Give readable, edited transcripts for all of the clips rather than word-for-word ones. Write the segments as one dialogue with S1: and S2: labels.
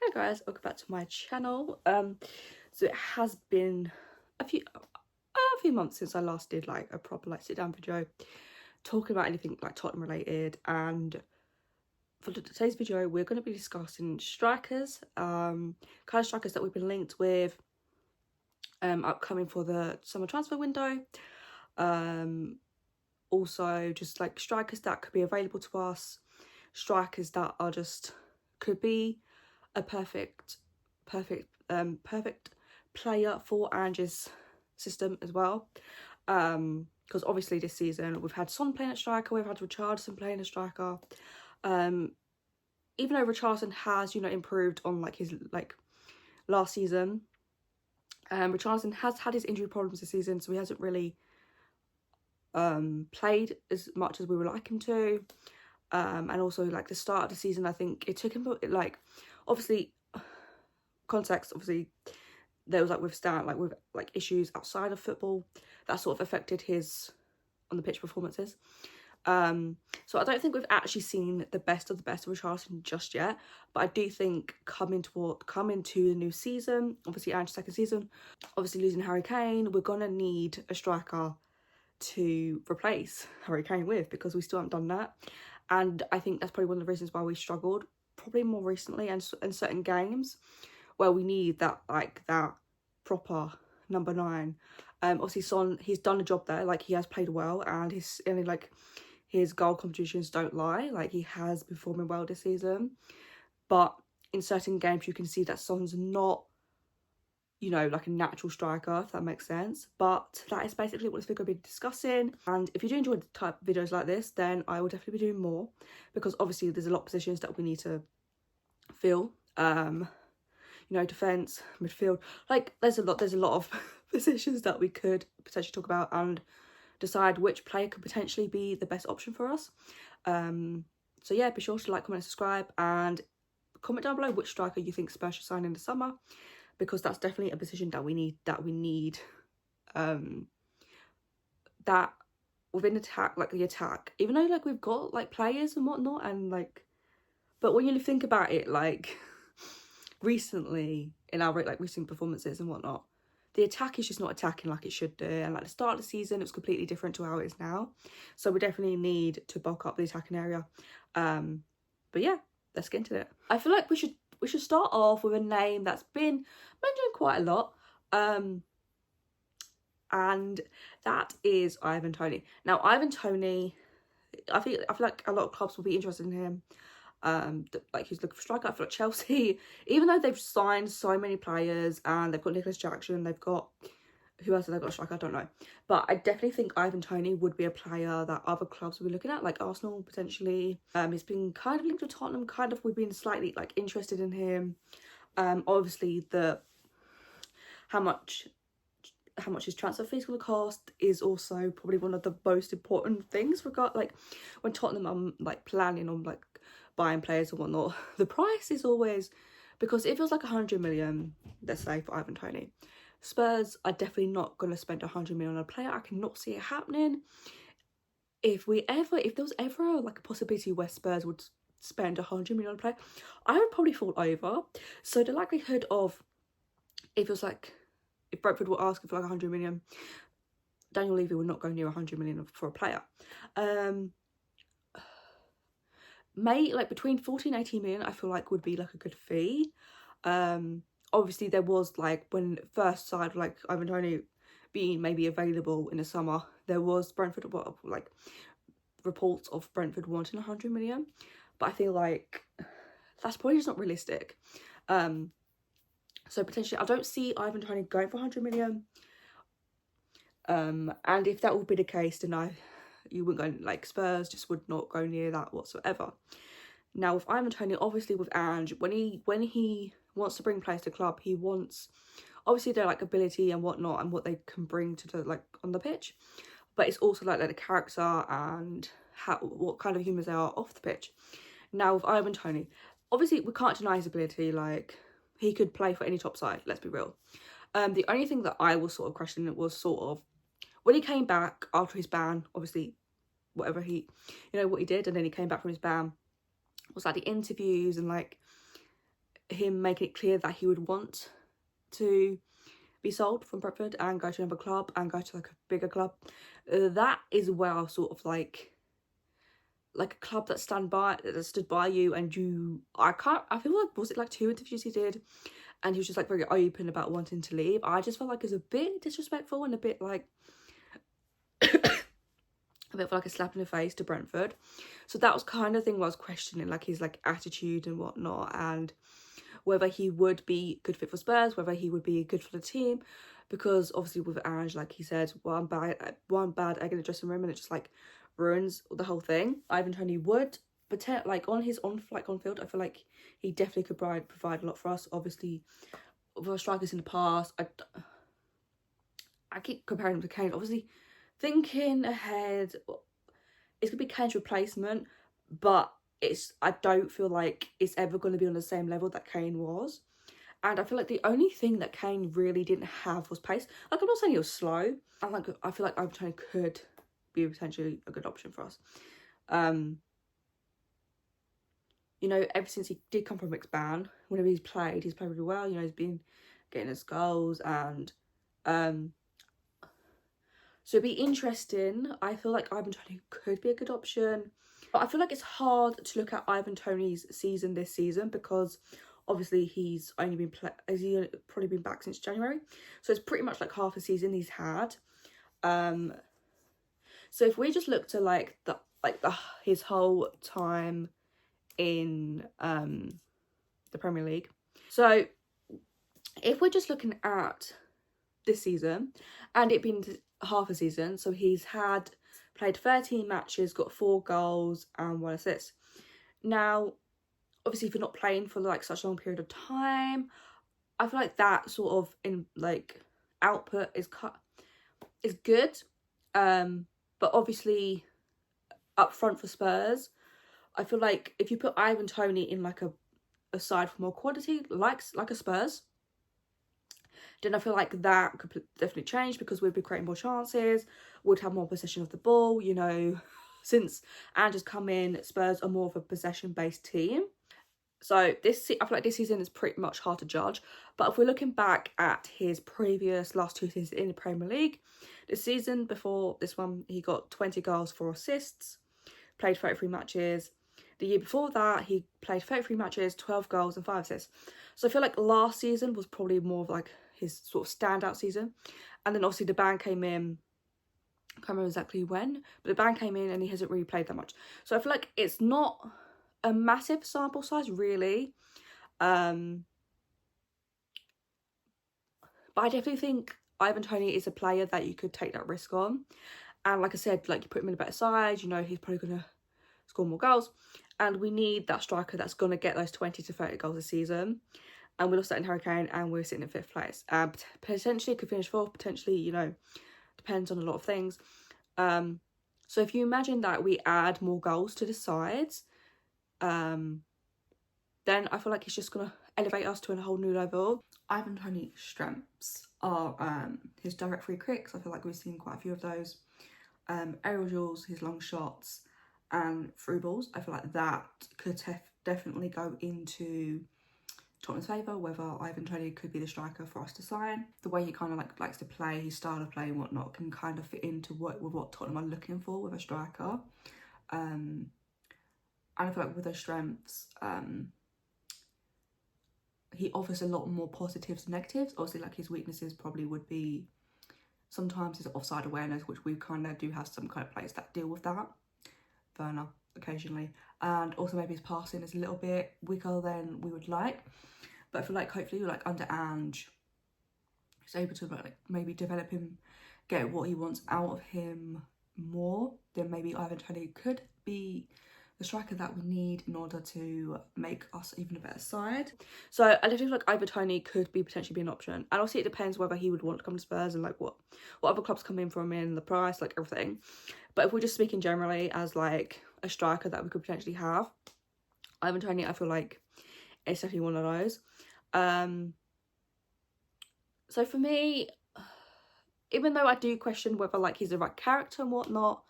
S1: Hi guys, welcome back to my channel. So it has been a few months since I last did like a proper like sit down video talking about anything like Tottenham related, and for today's video we're going to be discussing strikers, kind of strikers that we've been linked with upcoming for the summer transfer window, also just like strikers that could be available to us, strikers that are just could be a perfect player for Ange's system as well, because obviously this season we've had Son playing at striker, we've had Richarlison playing as striker, even though Richarlison has, you know, improved on like his like last season. Richarlison has had his injury problems this season, so he hasn't really played as much as we would like him to, and also like the start of the season, I think it took him like, obviously context, obviously there was like with issues outside of football that sort of affected his on the pitch performances. So I don't think we've actually seen the best of Richarlison just yet, but I do think coming to the new season, obviously Ange's second season, obviously losing Harry Kane, we're gonna need a striker to replace Harry Kane with, because we still haven't done that. And I think that's probably one of the reasons why we struggled probably more recently, and in certain games where we need that that proper number 9. Obviously Son, he's done a job there, like he has played well, and his goal contributions don't lie, like he has been performing well this season. But in certain games you can see that Son's not, you know, like a natural striker, if that makes sense. But that is basically what this video will be discussing. And if you do enjoy the type of videos like this, then I will definitely be doing more, because obviously there's a lot of positions that we need to fill. You know, defence, midfield, like there's a lot of positions that we could potentially talk about and decide which player could potentially be the best option for us. So yeah, be sure to like, comment, and subscribe, and comment down below which striker you think Spurs should sign in the summer, because that's definitely a position that we need that within attack, like the attack, even though like we've got like players and whatnot, and like, but when you think about it, like recently in our like recent performances and whatnot, the attack is just not attacking like it should do, and like the start of the season it was completely different to how it is now. So we definitely need to bulk up the attacking area. But yeah, let's get into it. I feel like we should start off with a name that's been mentioned quite a lot, and that is Ivan Toney. Now Ivan Toney, I feel like a lot of clubs will be interested in him. Like he's looking for striker. I feel like Chelsea, even though they've signed so many players and they've got Nicholas Jackson, they've got, who else have they got a striker? I don't know, but I definitely think Ivan Toney would be a player that other clubs will be looking at, like Arsenal potentially. He's been kind of linked to Tottenham, kind of, we've been slightly like interested in him. Obviously how much his transfer fees going to cost is also probably one of the most important things like when Tottenham are like planning on like buying players and whatnot. The price is always, because if it was like 100 million, let's say, for Ivan Toney, Spurs are definitely not going to spend 100 million on a player. I cannot see it happening. If there was ever like a possibility where Spurs would spend 100 million on a player, I would probably fall over. So the likelihood of, if it was like, if Brentford were asking for like 100 million, Daniel Levy would not go near 100 million for a player. Like between 40 and 80 million, I feel like would be like a good fee. Obviously there was like, when first started like Ivan Toney being maybe available in the summer, there was Brentford, like reports of Brentford wanting 100 million, but I feel like that's probably just not realistic. So potentially I don't see Ivan Toney going for 100 million. And if that would be the case, then you wouldn't go, like Spurs just would not go near that whatsoever. Now with Ivan Toney, obviously with Ange, when he wants to bring players to the club, he wants obviously their like ability and whatnot and what they can bring to the like on the pitch, but it's also like the character and what kind of humans they are off the pitch. Now with Ivan Toney, obviously we can't deny his ability, like he could play for any top side, let's be real. The only thing that I was sort of questioning was sort of when he came back after his ban, obviously whatever he, you know, what he did, and then he came back from his ban, was like the interviews and like him making it clear that he would want to be sold from Brentford and go to another club and go to like a bigger club. That is where I sort of like a club that stood by you, and I feel like, was it like 2 interviews he did, and he was just like very open about wanting to leave. I just felt like it was a bit disrespectful and a bit like a bit of like a slap in the face to Brentford. So that was kind of thing where I was questioning like his like attitude and whatnot, and whether he would be good fit for Spurs, whether he would be good for the team, because obviously with Ange, like he said, one bad egg in the dressing room and it just like ruins the whole thing. Ivan Toney would, but like on field, I feel like he definitely could provide a lot for us. Obviously, with our strikers in the past, I keep comparing him to Kane. Obviously, thinking ahead, it's gonna be Kane's replacement, but I don't feel like it's ever going to be on the same level that Kane was. And I feel like the only thing that Kane really didn't have was pace. Like, I'm not saying he was slow. I feel like Ivan Toney could be potentially a good option for us. You know, ever since he did come from mixed ban, whenever he's played really well. You know, he's been getting his goals, and so it'd be interesting. I feel like Ivan Toney could be a good option. But I feel like it's hard to look at Ivan Toney's season this season, because obviously he's probably been back since January. So it's pretty much like half a season he's had. So if we just look to his whole time in the Premier League. So if we're just looking at this season and it being half a season, so he's played 13 matches, got 4 goals and 1 assist. Now, obviously, if you're not playing for like such a long period of time, I feel like that sort of in like output is good. But obviously, up front for Spurs, I feel like if you put Ivan Toney in like a side for more quality, like a Spurs, then I feel like that could definitely change, because we'd be creating more chances, would have more possession of the ball. You know, since Ange has come in, Spurs are more of a possession-based team. So I feel like this season is pretty much hard to judge. But if we're looking back at his last 2 seasons in the Premier League, the season before this one, he got 20 goals, 4 assists, played 33 matches. The year before that, he played 33 matches, 12 goals and 5 assists. So I feel like last season was probably more of like his sort of standout season. And then obviously the ban came in. I can't remember exactly when, but the ban came in and he hasn't really played that much. So I feel like it's not a massive sample size, really. But I definitely think Ivan Toney is a player that you could take that risk on. And like I said, like you put him in a better side, you know, he's probably going to score more goals. And we need that striker that's going to get those 20 to 30 goals a season. And we lost that in Hurricane and we're sitting in 5th place. Potentially could finish 4th, potentially, you know, depends on a lot of things. So if you imagine that we add more goals to the sides, then I feel like it's just going to elevate us to a whole new level. Ivan Toney's strengths are his direct free kicks. I feel like we've seen quite a few of those. Aerial duels, his long shots, and through balls. I feel like that could definitely go into Tottenham's favour, whether Ivan Toney could be the striker for us to sign. The way he kind of likes to play, his style of play and whatnot can kind of fit into what Tottenham are looking for with a striker. And I feel like with those strengths, he offers a lot more positives and negatives. Obviously, like his weaknesses probably would be sometimes his offside awareness, which we kind of do have some kind of players that deal with that. Werner occasionally, and also maybe his passing is a little bit weaker than we would like. But I feel like hopefully like under Ange, he's able to like maybe develop him, get what he wants out of him more. Then maybe Ivan Toney could be the striker that we need in order to make us even a better side. So I definitely feel like Ivan Toney could potentially be an option. And obviously it depends whether he would want to come to Spurs and like what other clubs come in from him, the price, like everything. But if we're just speaking generally as like a striker that we could potentially have, Ivan Toney, I feel like it's definitely one of those. So for me, even though I do question whether like he's the right character and whatnot,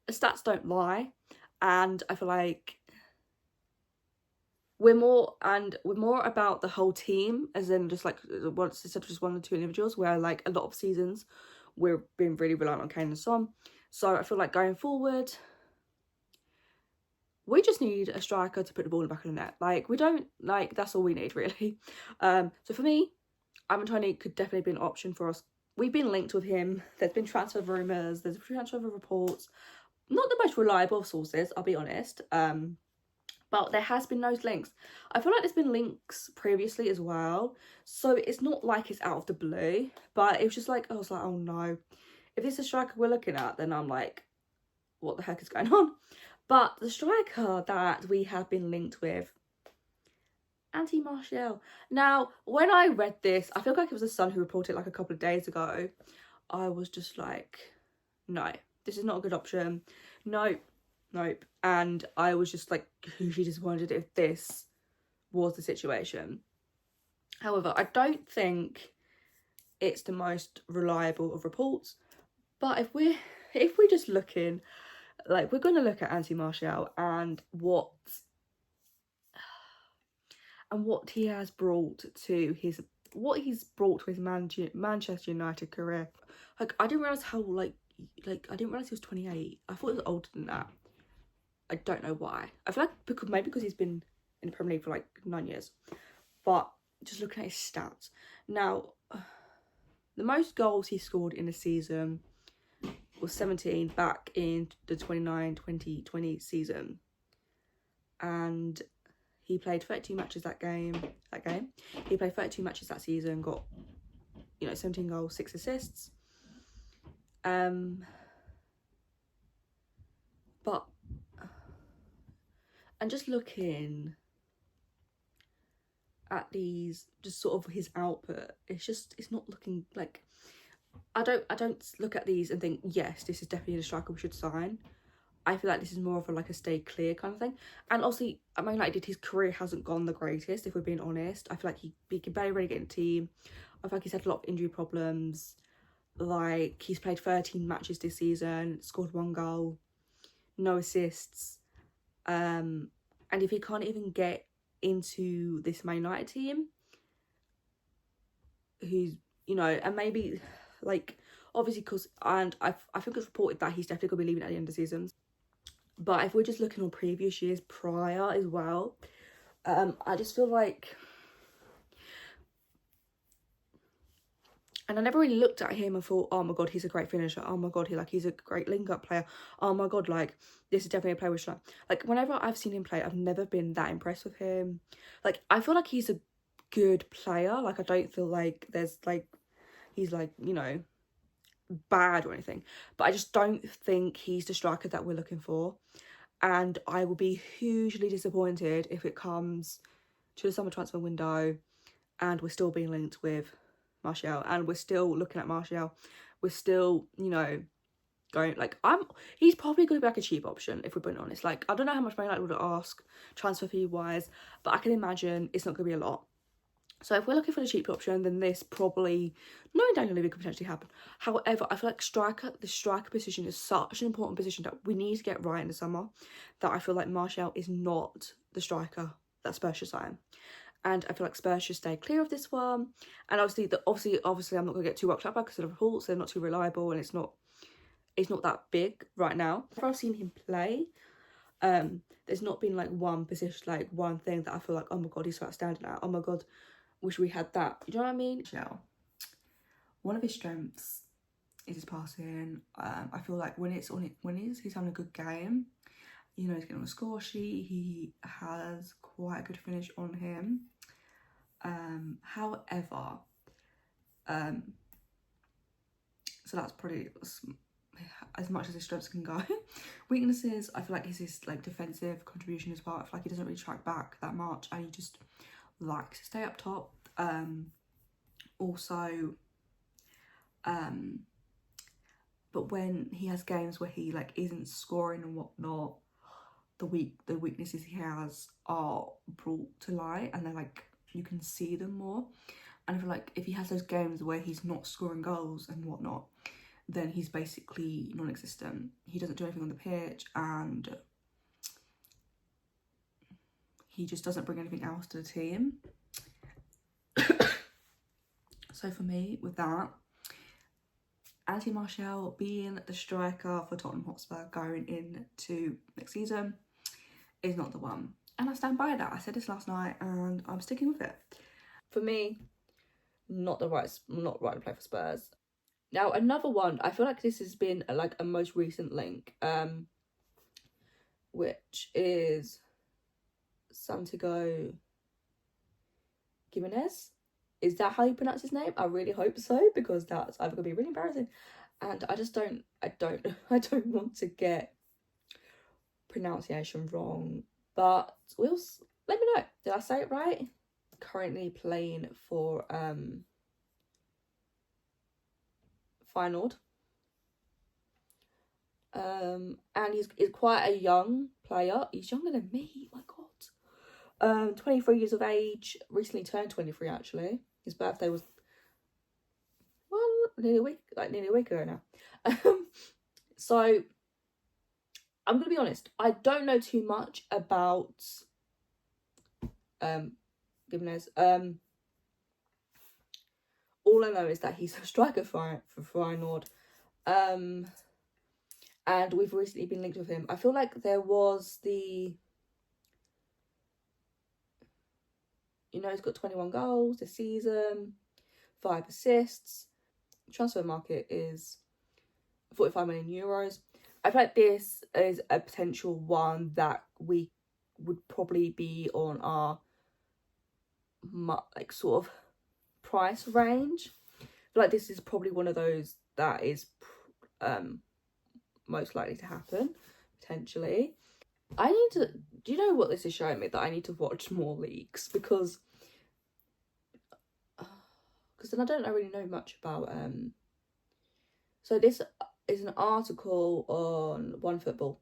S1: the stats don't lie. And I feel like we're more about the whole team, as in just like once instead of just one or two individuals, where like a lot of seasons we're being really reliant on Kane and Son. So I feel like going forward, we just need a striker to put the ball in the back of the net. Like, we don't, like, that's all we need, really. So for me, Ivan Toney could definitely be an option for us. We've been linked with him. There's been transfer rumours. There's transfer reports. Not the most reliable of sources, I'll be honest. But there has been those links. I feel like there's been links previously as well. So it's not like it's out of the blue. But it was just like, I was like, oh no. If this is a striker we're looking at, then I'm like, what the heck is going on? But the striker that we have been linked with, Anthony Martial. Now, when I read this, I feel like it was the Sun who reported like a couple of days ago. I was just like, no, this is not a good option. Nope. And I was just like hugely disappointed if this was the situation. However, I don't think it's the most reliable of reports. But if we're just looking, like, we're going to look at Anthony Martial and what he has brought to his Manchester United career. Like, I didn't realise how I didn't realise he was 28. I thought he was older than that. I don't know why. I feel like maybe because he's been in the Premier League for like 9 years. But just looking at his stats. Now, the most goals he scored in a season was 17 back in the 2020 season. And he played 32 matches that game. He played 32 matches that season, got, 17 goals, 6 assists. But, and just looking at these, just sort of his output, it's not looking like, I don't look at these and think, yes, this is definitely the striker we should sign. I feel like this is more of a stay clear kind of thing. And obviously, at Man United, his career hasn't gone the greatest, if we're being honest. I feel like he can barely really get in the team. I feel like he's had a lot of injury problems. Like, he's played 13 matches this season, scored 1 goal, no assists. And if he can't even get into this Man United team, who's, and maybe, like, obviously, I think it's reported that he's definitely going to be leaving at the end of the season. But if we're just looking on previous years prior as well, I just feel like, and I never really looked at him and thought, oh my god, he's a great finisher. Oh my god, he's a great link-up player. Oh my god, like, this is definitely a player we should like. Like, whenever I've seen him play, I've never been that impressed with him. Like, I feel like he's a good player. Like, I don't feel like he's bad or anything, but I just don't think he's the striker that we're looking for. And I will be hugely disappointed if it comes to the summer transfer window and we're still being linked with Martial, and we're still looking at Martial. We're still, going, like, he's probably going to be like a cheap option, if we're being honest. Like, I don't know how much Man United would ask transfer fee wise, but I can imagine it's not going to be a lot. So if we're looking for the cheap option, then this probably, knowing Daniel Levy, could potentially happen. However, I feel like the striker position is such an important position that we need to get right in the summer, that I feel like Martial is not the striker that Spurs should sign. And I feel like Spurs should stay clear of this one. And obviously I'm not going to get too worked up because of the reports. They're not too reliable, and it's not that big right now. If I've seen him play, there's not been like one position, like one thing that I feel like, oh my god, he's so outstanding at. Oh my god, wish we had that. You know what I mean? One of his strengths is his passing. I feel like when he's having a good game, he's getting on a score sheet. He has quite a good finish on him. However, so that's probably as much as his strengths can go. Weaknesses, I feel like, is his defensive contribution as well. I feel like he doesn't really track back that much, and he just likes to stay up top. But when he has games where he isn't scoring and whatnot, the weaknesses he has are brought to light, and they're you can see them more. And I feel like if he has those games where he's not scoring goals and whatnot, then he's basically non-existent. He doesn't do anything on the pitch, and he just doesn't bring anything else to the team. So for me, with that, Anthony Martial being the striker for Tottenham Hotspur going into next season is not the one. And I stand by that. I said this last night and I'm sticking with it. For me, not right to play for Spurs. Now, another one, I feel like this has been like a most recent link, which is Santiago Gimenez. Is that how you pronounce his name? I really hope so, because that's either gonna be really embarrassing, and I don't want to get pronunciation wrong. But let me know. Did I say it right? Currently playing for Feyenoord. And he's quite a young player. He's younger than me. My God. 23 years of age. Recently turned 23 actually. His birthday was nearly a week ago now. So I'm gonna be honest. I don't know too much about Gimenez. All I know is that he's a striker for Feyenoord. And we've recently been linked with him. I feel like there was the... You know, he's got 21 goals this season, 5 assists. Transfer market is 45 million euros. I feel like this is a potential one that we would probably be on our like sort of price range. I feel like this is probably one of those that is most likely to happen, potentially. I need to... Do you know what this is showing me? That I need to watch more leagues, because then I don't really know much about... So this is an article on OneFootball,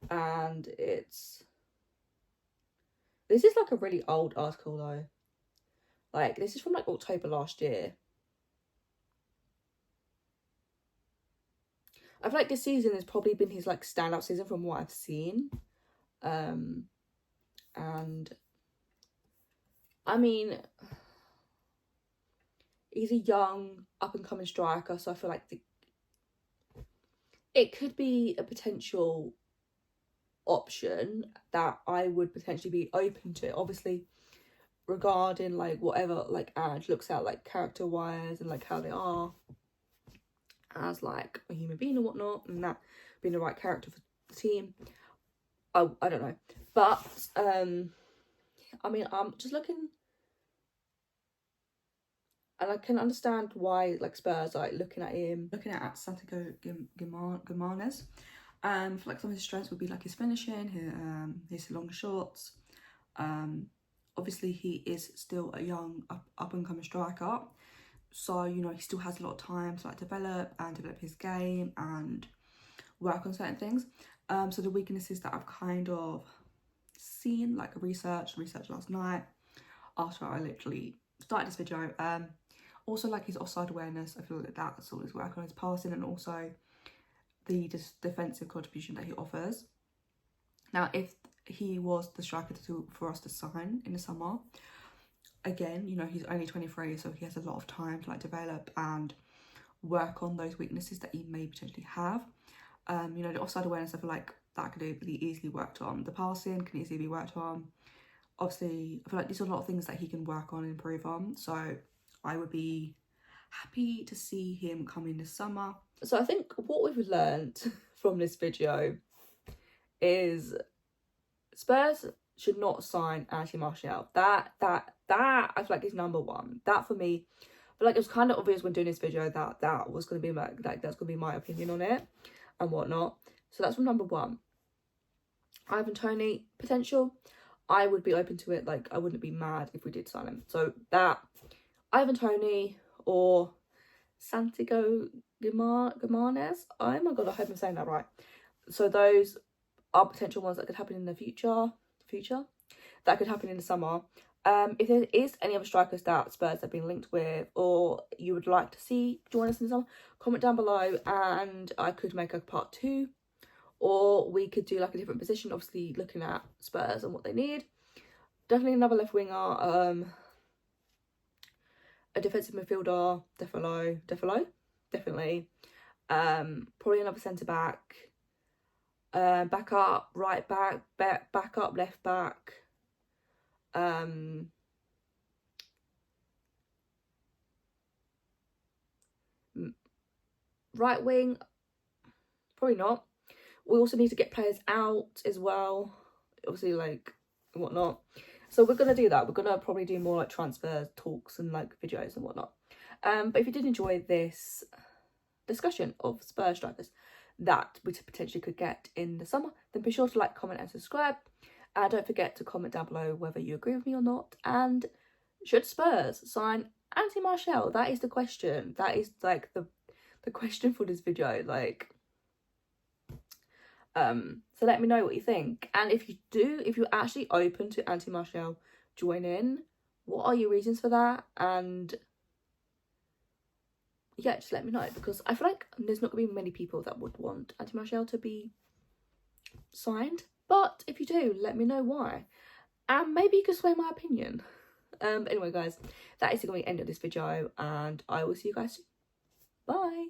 S1: and this is like a really old article though. Like, this is from like October last year. I feel like this season has probably been his like standout season from what I've seen. And I mean, he's a young up and coming striker, so I feel like it could be a potential option that I would potentially be open to. Obviously, regarding like whatever like Ange looks at like character wise and like how they are as like a human being and whatnot, and that being the right character for the team. I don't know, but I mean, I'm just looking, and I can understand why like Spurs are like looking at Santiago Gimenez. For like some of his strengths would be like his finishing, his long shots. Obviously he is still a young up and coming striker, so you know he still has a lot of time to like develop his game and work on certain things. So the weaknesses that I've kind of seen, like research last night after I literally started this video, also like his offside awareness. I feel like that's all his work on, his passing, and also the defensive contribution that he offers. Now, if he was the striker for us to sign in the summer, again, you know, he's only 23, so he has a lot of time to like develop and work on those weaknesses that he may potentially have. You know, the offside awareness, I feel like that could be easily worked on. The passing can easily be worked on. Obviously, I feel like these are a lot of things that he can work on and improve on. So I would be happy to see him come in this summer. So I think what we've learned from this video is Spurs should not sign Anthony Martial. That I feel like is number one. That for me, I feel like it was kind of obvious when doing this video that was going to be like that's going to be my opinion on it and whatnot. So that's from number one. Ivan Toney, potential. I would be open to it. Like, I wouldn't be mad if we did sign him. So that, Ivan Toney or Santiago Gimenez. Oh my God, I hope I'm saying that right. So those are potential ones that could happen in the future. That could happen in the summer. If there is any other strikers that Spurs have been linked with, or you would like to see join us in the summer, comment down below and I could make a part 2. Or we could do like a different position, obviously looking at Spurs and what they need. definitely another left winger, a defensive midfielder, definitely. Probably another centre back, back up, right back, back up, left back, right wing, probably not. We also need to get players out as well, obviously, like, and whatnot. So we're gonna do that. We're gonna probably do more like transfer talks and like videos and whatnot. But if you did enjoy this discussion of Spurs strikers that we potentially could get in the summer, then be sure to like, comment and subscribe. And don't forget to comment down below whether you agree with me or not. And should Spurs sign Anthony Martial? That is the question. That is like the question for this video. Like, so let me know what you think. And if you're actually open to Anthony Martial joining, what are your reasons for that? And yeah, just let me know, because I feel like there's not gonna be many people that would want Anthony Martial to be signed. But if you do, let me know why, and maybe you can sway my opinion. But anyway, guys, that is going to be the end of this video, and I will see you guys soon. Bye.